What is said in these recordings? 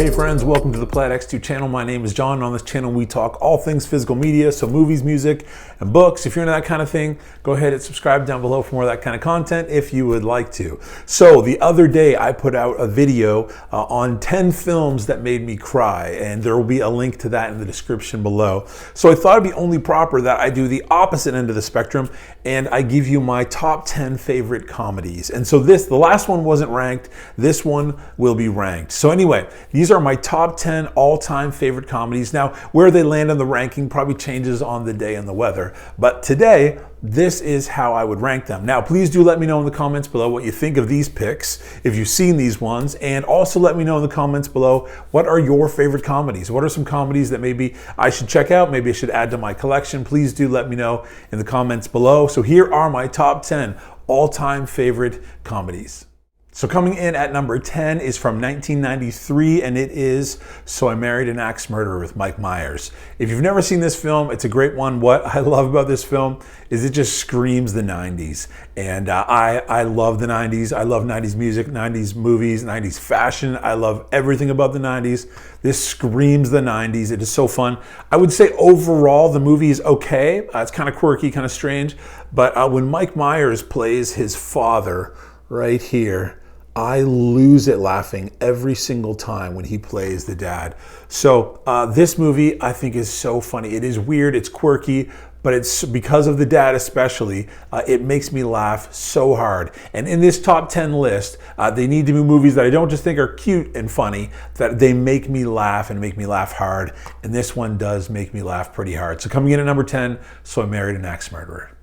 Hey friends, welcome to the Plaid X2 channel. My name is John, and on this channel we talk all things physical media, so movies, music, and books. If you're into that kind of thing, go ahead and subscribe down below for more of that kind of content if you would like to. So the other day I put out a video on 10 films that made me cry, and there will be a link to that in the description below. So I thought it'd be only proper that I do the opposite end of the spectrum and I give you my top 10 favorite comedies. And so the last one wasn't ranked, this one will be ranked. So anyway, these are my top 10 all-time favorite comedies. Now, where they land on the ranking probably changes on the day and the weather, but today, this is how I would rank them. Now, please do let me know in the comments below what you think of these picks, if you've seen these ones, and also let me know in the comments below, what are your favorite comedies? What are some comedies that maybe I should check out, maybe I should add to my collection? Please do let me know in the comments below. So here are my top 10 all-time favorite comedies. So coming in at number 10 is from 1993, and it is So I Married an Axe Murderer with Mike Myers. If you've never seen this film, it's a great one. What I love about this film is it just screams the 90s. And I love the 90s. I love 90s music, 90s movies, 90s fashion. I love everything about the 90s. This screams the 90s. It is so fun. I would say overall the movie is okay. It's kind of quirky, kind of strange. But when Mike Myers plays his father right here, I lose it laughing every single time when he plays the dad. So this movie I think is so funny. It is weird, it's quirky, but it's because of the dad especially, it makes me laugh so hard. And in this top 10 list, they need to be movies that I don't just think are cute and funny, that they make me laugh and make me laugh hard. And this one does make me laugh pretty hard. So coming in at number 10, So I Married an Axe Murderer.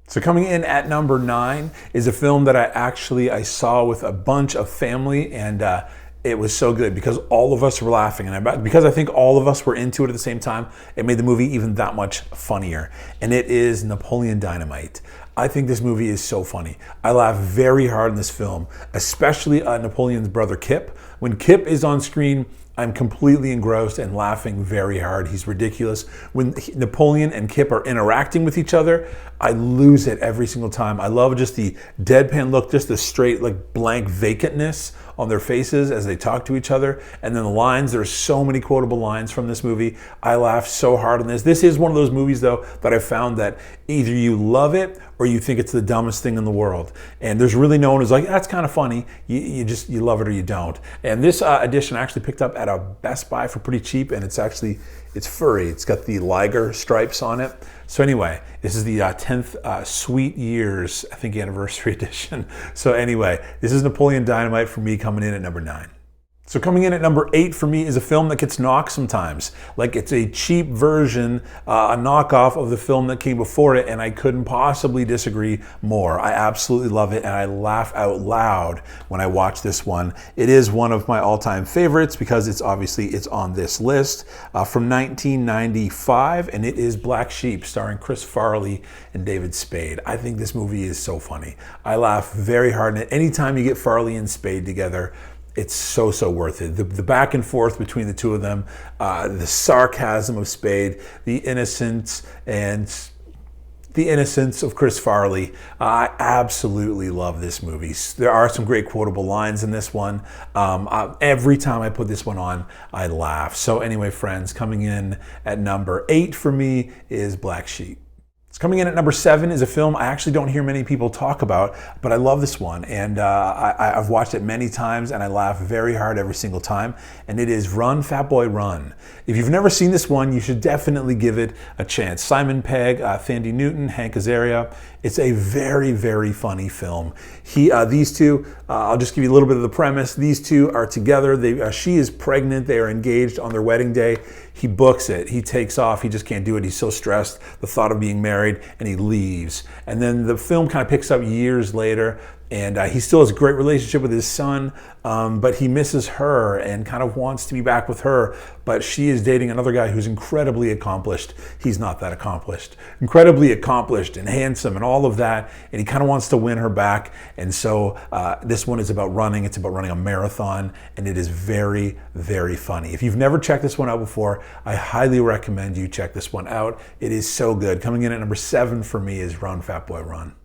So coming in at number 9 is a film that I saw with a bunch of family, and it was so good because all of us were laughing, and because I think all of us were into it at the same time, it made the movie even that much funnier. And it is Napoleon Dynamite. I think this movie is so funny. I laugh very hard in this film, especially Napoleon's brother Kip. When Kip is on screen, I'm completely engrossed and laughing very hard. He's ridiculous. When Napoleon and Kip are interacting with each other, I lose it every single time. I love just the deadpan look, just the straight, like blank vacantness on their faces as they talk to each other. And then the lines, there's so many quotable lines from this movie. I laugh so hard on this. This is one of those movies though that I found that either you love it or you think it's the dumbest thing in the world. And there's really no one who's like, that's kind of funny. You love it or you don't. And this edition I actually picked up at a Best Buy for pretty cheap, and it's furry. It's got the liger stripes on it. So anyway, this is the 10th Sweet Years, I think, anniversary edition. So anyway, this is Napoleon Dynamite for me, coming in at number 9. So coming in at number 8 for me is a film that gets knocked sometimes. Like, it's a cheap version, a knockoff of the film that came before it, and I couldn't possibly disagree more. I absolutely love it, and I laugh out loud when I watch this one. It is one of my all-time favorites because it's on this list from 1995, and it is Black Sheep, starring Chris Farley and David Spade. I think this movie is so funny. I laugh very hard, and anytime you get Farley and Spade together, it's so worth it. The back and forth between the two of them, the sarcasm of Spade, the innocence of Chris Farley. I absolutely love this movie. There are some great quotable lines in this one. Every time I put this one on, I laugh. So anyway, friends, coming in at number 8 for me is Black Sheep. Coming in at number 7 is a film I actually don't hear many people talk about, but I love this one, and I've watched it many times, and I laugh very hard every single time, and it is Run, Fatboy Run. If you've never seen this one, you should definitely give it a chance. Simon Pegg, Thandie Newton, Hank Azaria. It's a very funny film. These two, I'll just give you a little bit of the premise. These two are together. She is pregnant. They are engaged on their wedding day. He books it. He takes off. He just can't do it. He's so stressed, the thought of being married, and he leaves. And then the film kind of picks up years later, and he still has a great relationship with his son, but he misses her and kind of wants to be back with her. But she is dating another guy who's incredibly accomplished. He's not that accomplished. Incredibly accomplished and handsome and all of that, and he kind of wants to win her back. And so this one is about running. It's about running a marathon, and it is very funny. If you've never checked this one out before, I highly recommend you check this one out. It is so good. Coming in at number 7 for me is Run, Fatboy Run.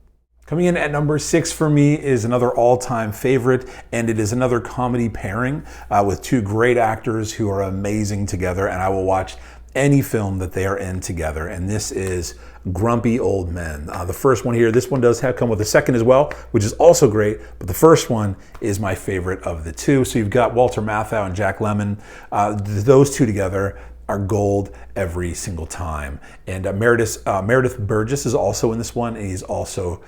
Coming in at number 6 for me is another all-time favorite, and it is another comedy pairing with two great actors who are amazing together, and I will watch any film that they are in together, and this is Grumpy Old Men. The first one here, this one does come with a second as well, which is also great, but the first one is my favorite of the two. So you've got Walter Matthau and Jack Lemmon. Those two together are gold every single time. And Meredith Burgess is also in this one, and he's also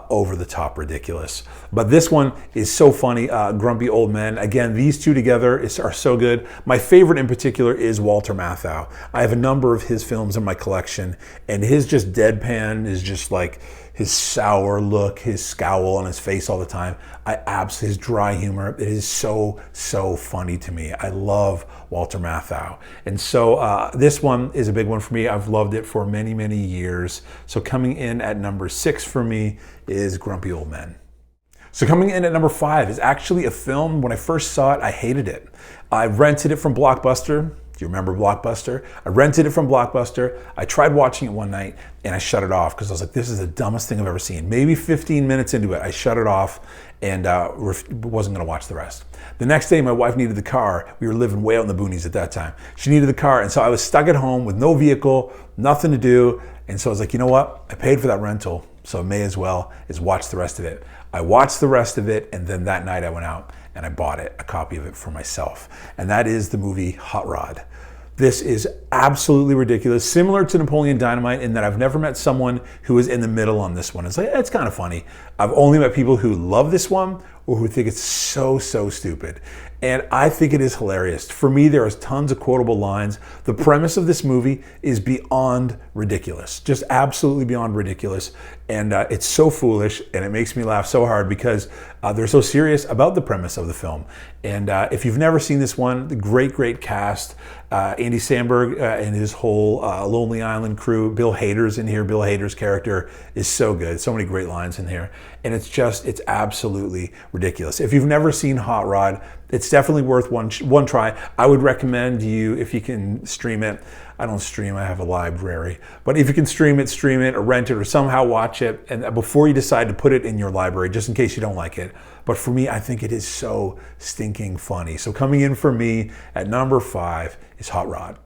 over the top ridiculous. But this one is so funny. Grumpy Old Men. Again, these two together are so good. My favorite in particular is Walter Matthau. I have a number of his films in my collection, and his just deadpan is just like his sour look, his scowl on his face all the time. His dry humor, it is so funny to me. I love Walter Matthau. And so this one is a big one for me. I've loved it for many years. So coming in at number 6 for me is Grumpy Old Men. So coming in at number 5 is actually a film, when I first saw it, I hated it. I rented it from Blockbuster. Do you remember Blockbuster? I rented it from Blockbuster. I tried watching it one night and I shut it off because I was like, this is the dumbest thing I've ever seen. Maybe 15 minutes into it, I shut it off and wasn't gonna watch the rest. The next day, my wife needed the car. We were living way out in the boonies at that time. She needed the car, and so I was stuck at home with no vehicle, nothing to do, and so I was like, you know what? I paid for that rental, so I may as well watch the rest of it. I watched the rest of it, and then that night I went out and I bought a copy of it for myself. And that is the movie Hot Rod. This is absolutely ridiculous, similar to Napoleon Dynamite in that I've never met someone who is in the middle on this one. It's like, it's kind of funny. I've only met people who love this one or who think it's so stupid. And I think it is hilarious. For me, there is tons of quotable lines. The premise of this movie is beyond ridiculous, just absolutely beyond ridiculous. And it's so foolish, and it makes me laugh so hard because they're so serious about the premise of the film. And if you've never seen this one, the great cast. Andy Samberg and his whole Lonely Island crew. Bill Hader's in here. Bill Hader's character is so good. So many great lines in here. And it's absolutely ridiculous. If you've never seen Hot Rod, it's definitely worth one try. I would recommend you, if you can stream it. I don't stream, I have a library. But if you can stream it, or rent it, or somehow watch it, and before you decide to put it in your library, just in case you don't like it. But for me, I think it is so stinking funny. So coming in for me at number 5 is Hot Rod.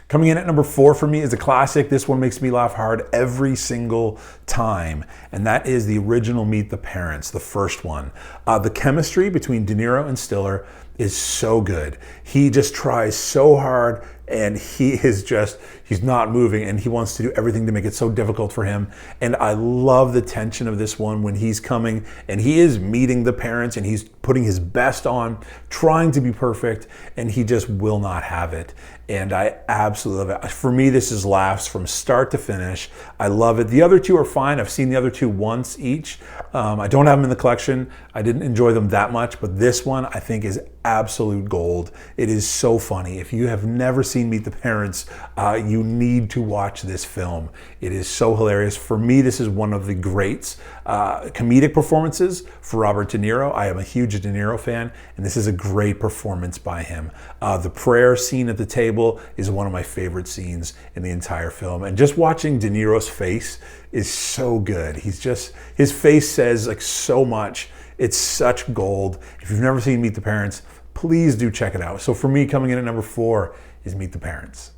Coming in at number 4 for me is a classic. This one makes me laugh hard every single time, and that is the original Meet the Parents, the first one. The chemistry between De Niro and Stiller is so good. He just tries so hard, and he's not moving, and he wants to do everything to make it so difficult for him. And I love the tension of this one when he's coming and he is meeting the parents and he's putting his best on, trying to be perfect, and he just will not have it. And I absolutely love it. For me, this is laughs from start to finish. I love it. The other two are fine. I've seen the other two once each. I don't have them in the collection. I didn't enjoy them that much, but this one I think is absolute gold. It is so funny. If you have never seen Meet the Parents, you need to watch this film. It is so hilarious. For me, this is one of the greats. Comedic performances for Robert De Niro. I am a huge De Niro fan, and this is a great performance by him. The prayer scene at the table is one of my favorite scenes in the entire film. And just watching De Niro's face is so good. His face says like so much. It's such gold. If you've never seen Meet the Parents, please do check it out. So for me, coming in at number 4 is Meet the Parents.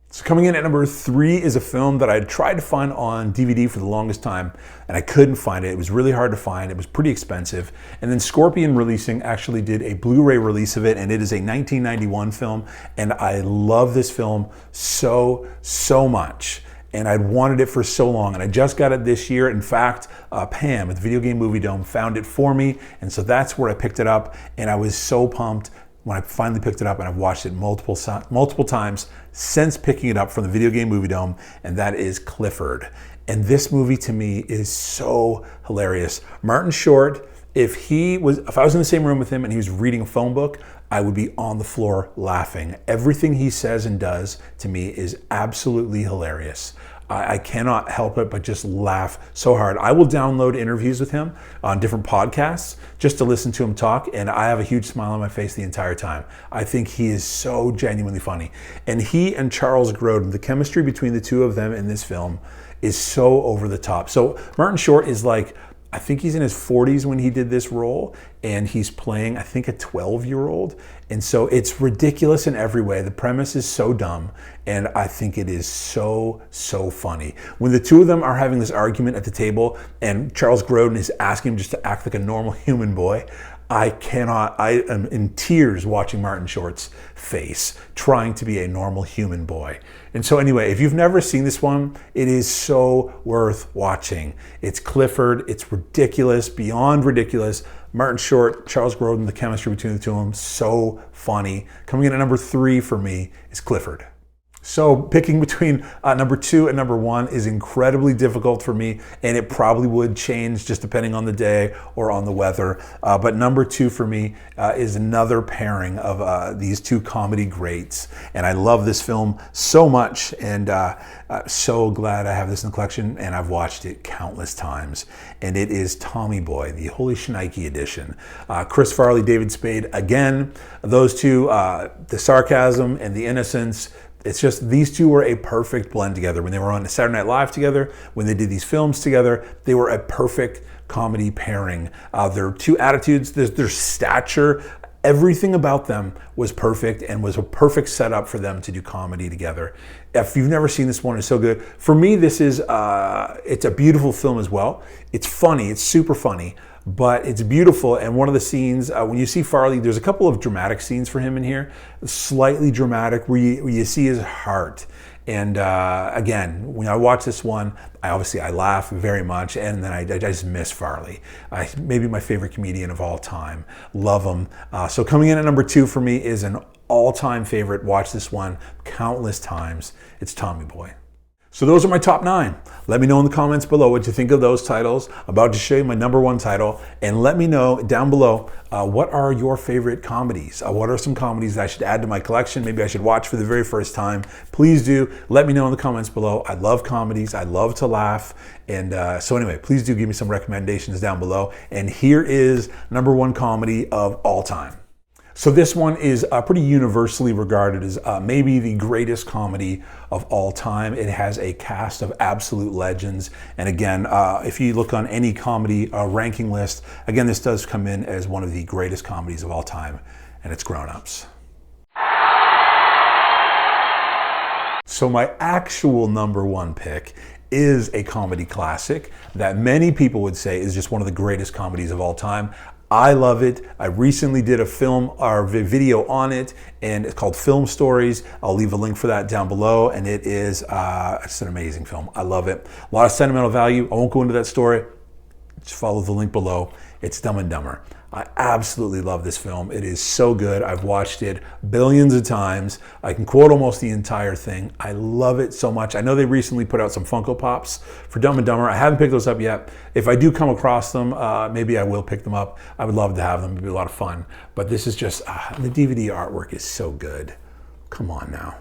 So coming in at number 3 is a film that I tried to find on DVD for the longest time, and I couldn't find it. It was really hard to find. It was pretty expensive. And then Scorpion Releasing actually did a Blu-ray release of it, and it is a 1991 film, and I love this film so much. And I'd wanted it for so long, and I just got it this year. In fact, Pam at the Video Game Movie Dome found it for me, and so that's where I picked it up, and I was so pumped when I finally picked it up, and I've watched it multiple times since picking it up from the Video Game Movie Dome, and that is Clifford. And this movie to me is so hilarious. Martin Short, if I was in the same room with him and he was reading a phone book, I would be on the floor laughing. Everything he says and does to me is absolutely hilarious. I cannot help it but just laugh so hard. I will download interviews with him on different podcasts just to listen to him talk, and I have a huge smile on my face the entire time. I think he is so genuinely funny. And he and Charles Grodin, the chemistry between the two of them in this film is so over the top. So Martin Short is like I think he's in his 40s when he did this role, and he's playing, I think, a 12-year-old. And so it's ridiculous in every way. The premise is so dumb, and I think it is so, so funny. When the two of them are having this argument at the table, and Charles Grodin is asking him just to act like a normal human boy, I am in tears watching Martin Short's face, trying to be a normal human boy. And so anyway, if you've never seen this one, it is so worth watching. It's Clifford, it's ridiculous, beyond ridiculous. Martin Short, Charles Grodin, the chemistry between the two of them, so funny. Coming in at number 3 for me is Clifford. So picking between number 2 and number 1 is incredibly difficult for me, and it probably would change just depending on the day or on the weather. But number 2 for me is another pairing of these two comedy greats. And I love this film so much, and so glad I have this in the collection, and I've watched it countless times. And it is Tommy Boy, the Holy Shnikey edition. Chris Farley, David Spade, again, those two, the sarcasm and the innocence. It's just, these two were a perfect blend together. When they were on Saturday Night Live together, when they did these films together, they were a perfect comedy pairing. Their two attitudes, their stature, everything about them was perfect and was a perfect setup for them to do comedy together. If you've never seen this one, it's so good. For me, this is, it's a beautiful film as well. It's funny, it's super funny, but it's beautiful. And one of the scenes, when you see Farley, there's a couple of dramatic scenes for him in here, slightly dramatic, where you see his heart. And again, when I watch this one, I laugh very much, and then I just miss Farley. Maybe my favorite comedian of all time. Love him. So coming in at number 2 for me is an all-time favorite. Watch this one countless times. It's Tommy Boy. So those are my top 9. Let me know in the comments below what you think of those titles. I'm about to show you my number 1 title, and let me know down below what are your favorite comedies. What are some comedies that I should add to my collection? Maybe I should watch for the very first time. Please do let me know in the comments below. I love comedies. I love to laugh. And so anyway, please do give me some recommendations down below. And here is number 1 comedy of all time. So this one is pretty universally regarded as maybe the greatest comedy of all time. It has a cast of absolute legends. And again, if you look on any comedy ranking list, again, this does come in as one of the greatest comedies of all time, and it's Grown Ups. So my actual number 1 pick is a comedy classic that many people would say is just one of the greatest comedies of all time. I love it. I recently did a film or video on it, and it's called Film Stories. I'll leave a link for that down below, and it is it's an amazing film. I love it. A lot of sentimental value. I won't go into that story. Just follow the link below. It's Dumb and Dumber. I absolutely love this film. It is so good. I've watched it billions of times. I can quote almost the entire thing. I love it so much. I know they recently put out some Funko Pops for Dumb and Dumber. I haven't picked those up yet. If I do come across them, maybe I will pick them up. I would love to have them. It'd be a lot of fun. But this is just, the DVD artwork is so good. Come on now.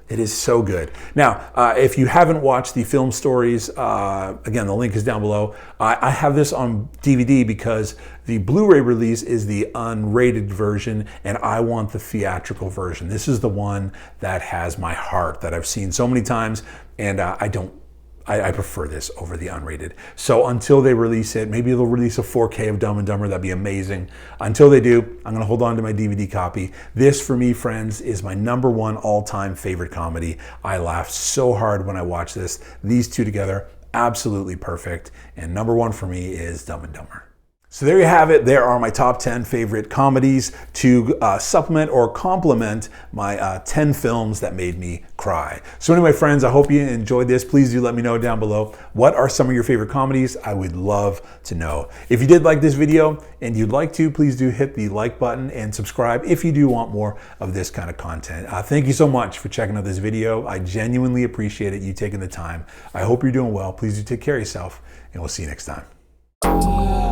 It is so good. Now, if you haven't watched the Film Stories, again, the link is down below. I have this on DVD because the Blu-ray release is the unrated version, and I want the theatrical version. This is the one that has my heart, that I've seen so many times, and I prefer this over the unrated. So until they release it, maybe they'll release a 4K of Dumb and Dumber. That'd be amazing. Until they do, I'm gonna hold on to my DVD copy. This, for me, friends, is my number 1 all-time favorite comedy. I laughed so hard when I watched this. These two together, absolutely perfect. And number 1 for me is Dumb and Dumber. So there you have it. There are my top 10 favorite comedies to supplement or complement my 10 films that made me cry. So anyway, friends, I hope you enjoyed this. Please do let me know down below. What are some of your favorite comedies? I would love to know. If you did like this video and you'd like to, please do hit the like button and subscribe if you do want more of this kind of content. Thank you so much for checking out this video. I genuinely appreciate it, you taking the time. I hope you're doing well. Please do take care of yourself, and we'll see you next time.